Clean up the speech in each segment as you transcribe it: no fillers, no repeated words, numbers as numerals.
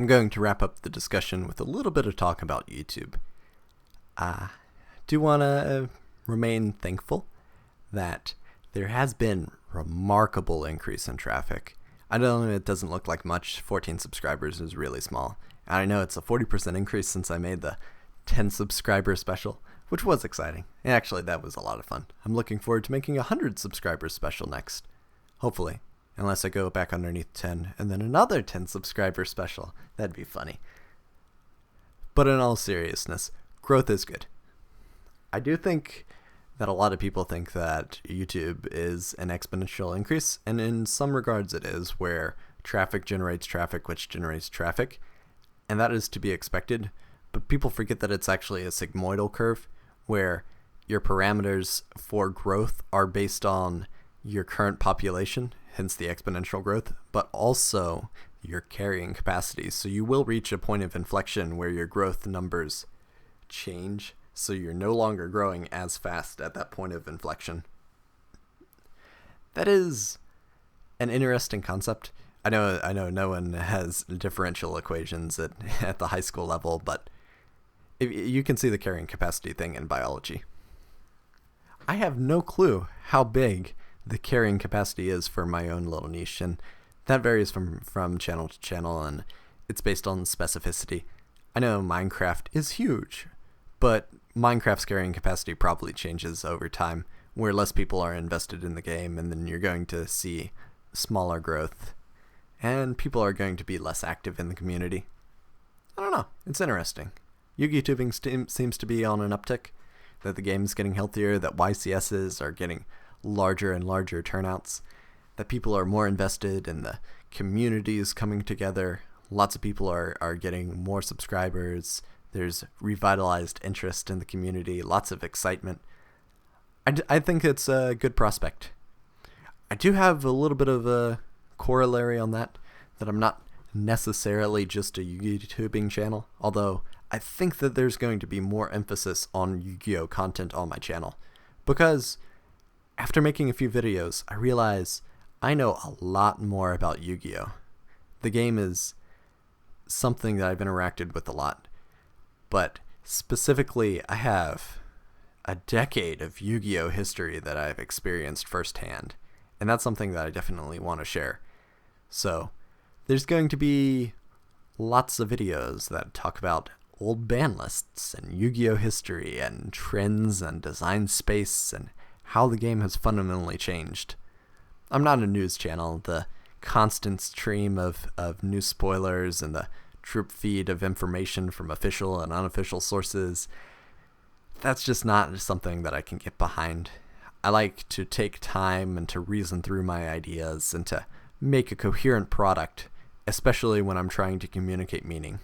I'm going to wrap up the discussion with a little bit of talk about YouTube. I do want to remain thankful that there has been remarkable increase in traffic. I know it doesn't look like much. 14 subscribers is really small. And I know it's a 40% increase since I made the 10 subscriber special, which was exciting. And actually, that was a lot of fun. I'm looking forward to making a 100 subscribers special next. Hopefully. Unless I go back underneath 10 and then another 10 subscriber special. That'd be funny. But in all seriousness, growth is good. I do think that a lot of people think that YouTube is an exponential increase, and in some regards it is, where traffic generates traffic, which generates traffic, and that is to be expected, but people forget that it's actually a sigmoidal curve, where your parameters for growth are based on your current population, hence the exponential growth, but also your carrying capacity. So you will reach a point of inflection where your growth numbers change, so you're no longer growing as fast at that point of inflection. That is an interesting concept. I know no one has differential equations at the high school level, but you can see the carrying capacity thing in biology. I have no clue how big the carrying capacity is for my own little niche, and that varies from channel to channel, and it's based on specificity. I know Minecraft is huge, but Minecraft's carrying capacity probably changes over time, where less people are invested in the game, and then you're going to see smaller growth, and people are going to be less active in the community. I don't know, it's interesting. YugiTubing seems to be on an uptick, that the game's getting healthier, that YCSs are getting larger and larger turnouts, that people are more invested in the communities coming together. Lots of people are getting more subscribers. There's revitalized interest in the community, lots of excitement. I think it's a good prospect. I do have a little bit of a corollary on that I'm not necessarily just a YouTubing channel, although I think that there's going to be more emphasis on Yu-Gi-Oh content on my channel, because after making a few videos, I realize I know a lot more about Yu-Gi-Oh. The game is something that I've interacted with a lot, but specifically I have a decade of Yu-Gi-Oh history that I've experienced firsthand, and that's something that I definitely want to share. So there's going to be lots of videos that talk about old ban lists and Yu-Gi-Oh history and trends and design space and how the game has fundamentally changed. I'm not a news channel. The constant stream of news spoilers and the drip feed of information from official and unofficial sources, that's just not something that I can get behind. I like to take time and to reason through my ideas and to make a coherent product, especially when I'm trying to communicate meaning.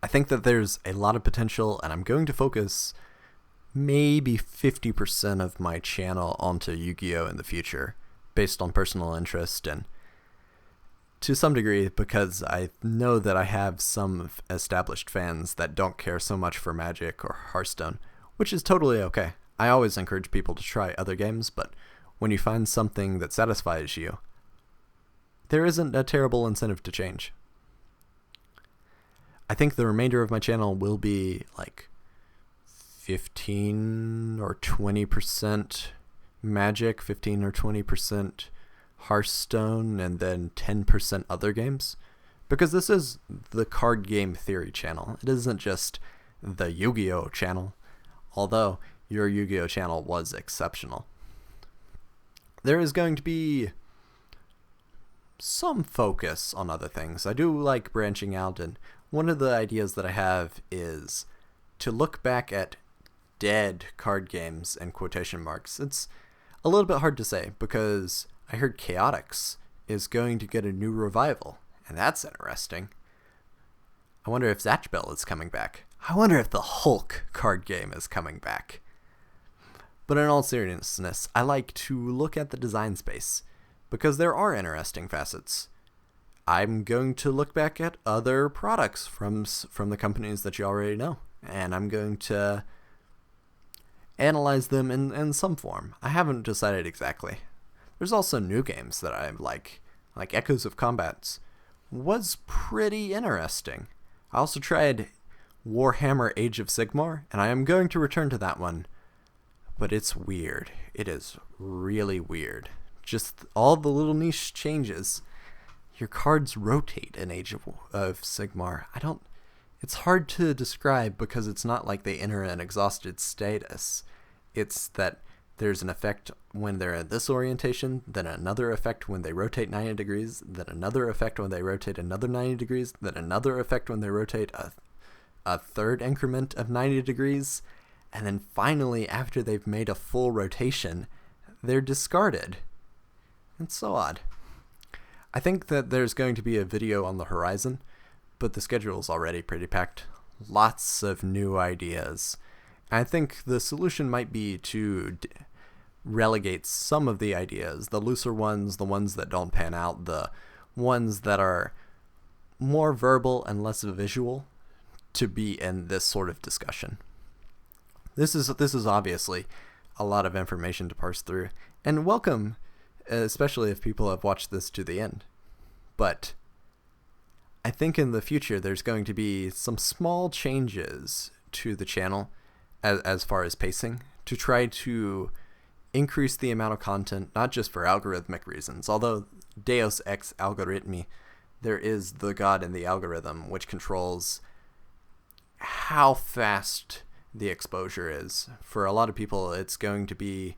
I think that there's a lot of potential, and I'm going to focus maybe 50% of my channel onto Yu-Gi-Oh in the future, based on personal interest, and to some degree because I know that I have some established fans that don't care so much for Magic or Hearthstone, which is totally okay. I always encourage people to try other games, but when you find something that satisfies you, there isn't a terrible incentive to change. I think the remainder of my channel will be like 15 or 20% Magic, 15 or 20% Hearthstone, and then 10% other games. Because this is the card game theory channel. It isn't just the Yu-Gi-Oh channel, although your Yu-Gi-Oh channel was exceptional. There is going to be some focus on other things. I do like branching out, and one of the ideas that I have is to look back at dead card games in quotation marks. It's a little bit hard to say because I heard Chaotix is going to get a new revival, and that's interesting. I wonder if Zatchbell is coming back. I wonder if the Hulk card game is coming back. But in all seriousness, I like to look at the design space because there are interesting facets. I'm going to look back at other products from the companies that you already know, and I'm going to analyze them in some form. I haven't decided exactly. There's also new games that I like Echoes of Combats was pretty interesting. I also tried Warhammer Age of Sigmar, and I am going to return to that one. But it's weird. It is really weird. Just all the little niche changes. Your cards rotate in Age of Sigmar. It's hard to describe because it's not like they enter an exhausted status. It's that there's an effect when they're in this orientation, then another effect when they rotate 90 degrees, then another effect when they rotate another 90 degrees, then another effect when they rotate a third increment of 90 degrees, and then finally, after they've made a full rotation, they're discarded. It's so odd. I think that there's going to be a video on the horizon, but the schedule's already pretty packed. Lots of new ideas. I think the solution might be to relegate some of the ideas, the looser ones, the ones that don't pan out, the ones that are more verbal and less visual, to be in this sort of discussion. This is obviously a lot of information to parse through, and welcome, especially if people have watched this to the end. But I think in the future there's going to be some small changes to the channel as far as pacing to try to increase the amount of content, not just for algorithmic reasons, although Deus ex algorithmi, there is the God in the algorithm which controls how fast the exposure is. For a lot of people, it's going to be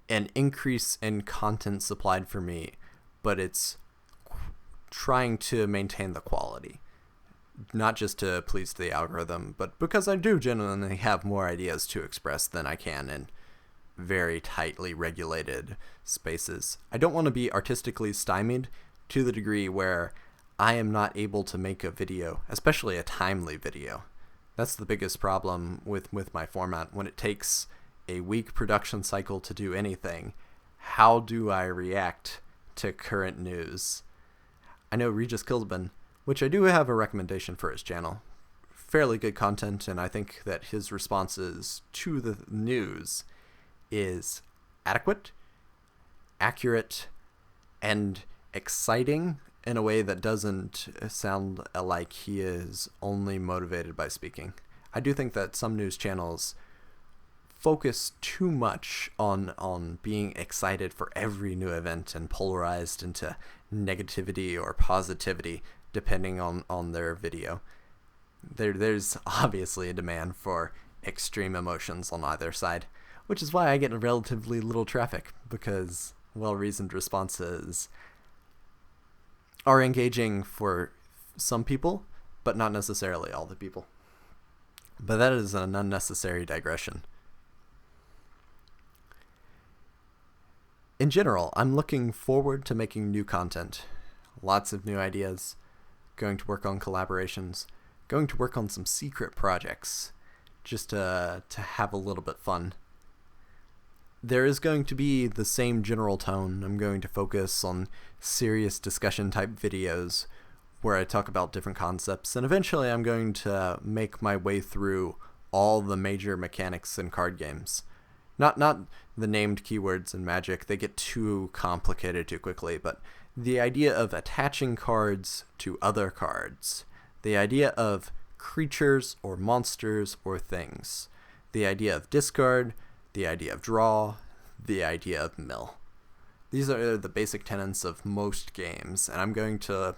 an increase in content supplied for me, but it's trying to maintain the quality, not just to please the algorithm, but because I do genuinely have more ideas to express than I can in very tightly regulated spaces. I don't want to be artistically stymied to the degree where I am not able to make a video, especially a timely video. That's the biggest problem with my format. When it takes a week production cycle to do anything, how do I react to current news? I know Regis Kilsman, which I do have a recommendation for his channel. Fairly good content, and I think that his responses to the news is adequate, accurate, and exciting in a way that doesn't sound like he is only motivated by speaking. I do think that some news channels focus too much on being excited for every new event and polarized into negativity or positivity depending on their video. There's obviously a demand for extreme emotions on either side, which is why I get relatively little traffic, because well-reasoned responses are engaging for some people, but not necessarily all the people. But that is an unnecessary digression. In general, I'm looking forward to making new content. Lots of new ideas. Going to work on collaborations. Going to work on some secret projects. Just to have a little bit fun. There is going to be the same general tone. I'm going to focus on serious discussion type videos where I talk about different concepts, and eventually I'm going to make my way through all the major mechanics in card games. Not the named keywords in Magic, they get too complicated too quickly, but the idea of attaching cards to other cards, the idea of creatures or monsters or things, the idea of discard, the idea of draw, the idea of mill. These are the basic tenets of most games, and I'm going to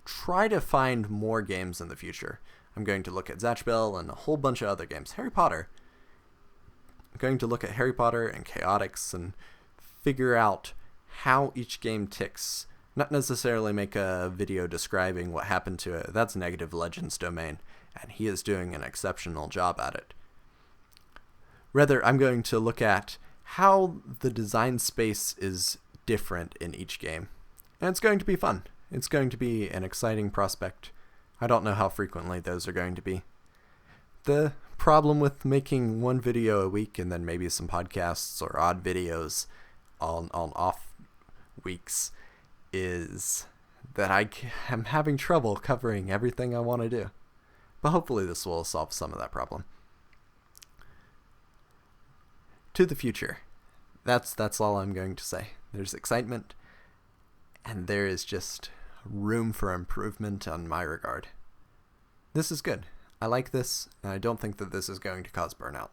try to find more games in the future. I'm going to look at Zatchbell and a whole bunch of other games. Harry Potter. I'm going to look at Harry Potter and Chaotix and figure out how each game ticks. Not necessarily make a video describing what happened to it. That's Negative Legends domain, and he is doing an exceptional job at it. Rather, I'm going to look at how the design space is different in each game. And it's going to be fun. It's going to be an exciting prospect. I don't know how frequently those are going to be. The problem with making one video a week and then maybe some podcasts or odd videos on off weeks is that I am having trouble covering everything I want to do. But hopefully this will solve some of that problem. To the future. That's all I'm going to say. There's excitement, and there is just room for improvement on my regard. This is good. I like this, and I don't think that this is going to cause burnout.